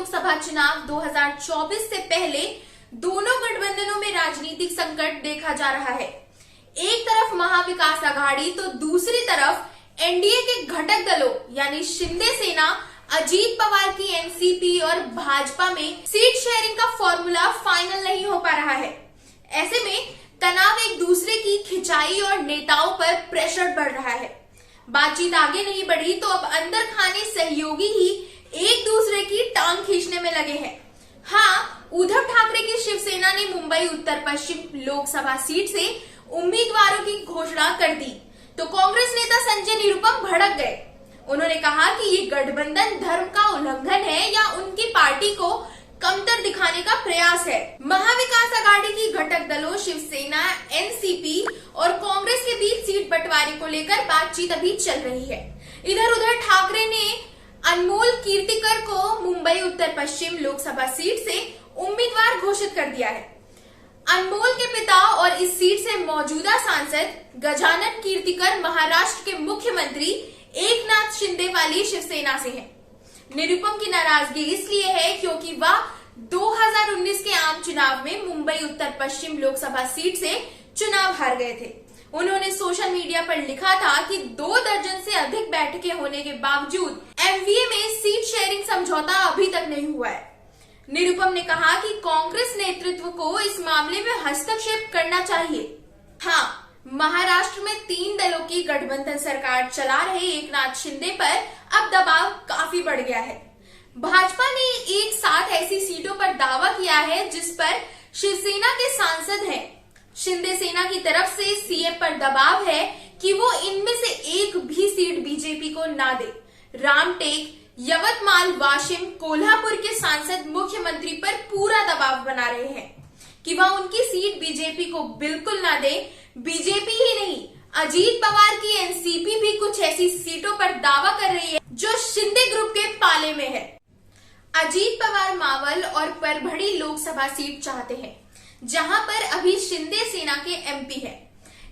लोकसभा चुनाव 2024 से पहले दोनों गठबंधनों में राजनीतिक संकट देखा जा रहा है। एक तरफ महाविकास आघाड़ी तो दूसरी तरफ एनडीए के घटक दलों यानी शिंदे सेना, अजीत पवार की एनसीपी और भाजपा में सीट शेयरिंग का फॉर्मूला फाइनल नहीं हो पा रहा है। ऐसे में तनाव एक दूसरे की खिंचाई और नेताओं पर प्रेशर बढ़ रहा है। बातचीत आगे नहीं बढ़ी तो अब अंदर खाने सहयोगी ही एक दूसरे की टांग खींचने में लगे हैं। हाँ, उद्धव ठाकरे की शिवसेना ने मुंबई उत्तर पश्चिम लोकसभा सीट से उम्मीदवारों की घोषणा कर दी तो कांग्रेस नेता संजय निरुपम भड़क गए। उन्होंने कहा कि ये गठबंधन धर्म का उल्लंघन है या उनकी पार्टी को कमतर दिखाने का प्रयास है। महाविकास आघाड़ी की घटक दलों शिवसेना, एनसीपी और कांग्रेस के बीच सीट बंटवारे को लेकर बातचीत अभी चल रही है। इधर उधर ठाकरे ने अनमोल कीर्तिकर को मुंबई उत्तर पश्चिम लोकसभा सीट से उम्मीदवार घोषित कर दिया है। अनमोल के पिता और इस सीट से मौजूदा सांसद गजानन कीर्तिकर महाराष्ट्र के मुख्यमंत्री एकनाथ शिंदे वाली शिवसेना से हैं। निरुपम की नाराजगी इसलिए है क्योंकि वह 2019 के आम चुनाव में मुंबई उत्तर पश्चिम लोकसभा सीट से चुनाव हार गए थे। उन्होंने सोशल मीडिया पर लिखा था कि 2 दर्जन से अधिक बैठकें होने के बावजूद एमवीए में सीट शेयरिंग समझौता अभी तक नहीं हुआ है। निरुपम ने कहा कि कांग्रेस नेतृत्व को इस मामले में हस्तक्षेप करना चाहिए। हाँ, महाराष्ट्र में 3 दलों की गठबंधन सरकार चला रहे एकनाथ शिंदे पर अब दबाव काफी बढ़ गया है। भाजपा ने एक साथ ऐसी सीटों पर दावा किया है जिस पर शिवसेना के सांसद हैं। शिंदे सेना की तरफ से सीएम पर दबाव है कि वो इनमें से एक भी सीट बीजेपी को ना दे। रामटेक, यवतमाल, वाशिम, कोल्हापुर के सांसद मुख्यमंत्री पर पूरा दबाव बना रहे हैं कि वह उनकी सीट बीजेपी को बिल्कुल ना दे। बीजेपी ही नहीं, अजीत पवार की एनसीपी भी कुछ ऐसी सीटों पर दावा कर रही है जो शिंदे ग्रुप के पाले में है। अजीत पवार मावल और परभणी लोकसभा सीट चाहते हैं, जहां पर अभी शिंदे सेना के एमपी हैं।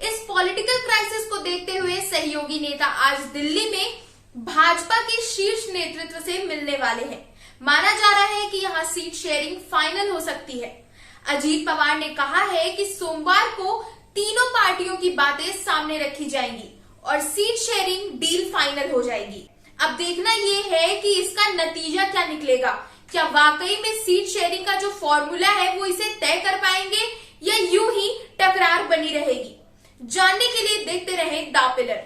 इस पॉलिटिकल क्राइसिस को देखते हुए सहयोगी नेता आज दिल्ली में भाजपा के शीर्ष नेतृत्व से मिलने वाले हैं। माना जा रहा है कि यहां सीट शेयरिंग फाइनल हो सकती है। अजीत पवार ने कहा है कि सोमवार को तीनों पार्टियों की बातें सामने रखी जाएंगी और सीट शेयरिंग डील फाइनल हो जाएगी। अब देखना यह है कि इसका नतीजा क्या निकलेगा। क्या वाकई में सीट शेयरिंग का जो फॉर्मूला है वो इसे तय कर पाएंगे या यूं ही टकरार बनी रहेगी। जानने के लिए देखते रहें द पिलर।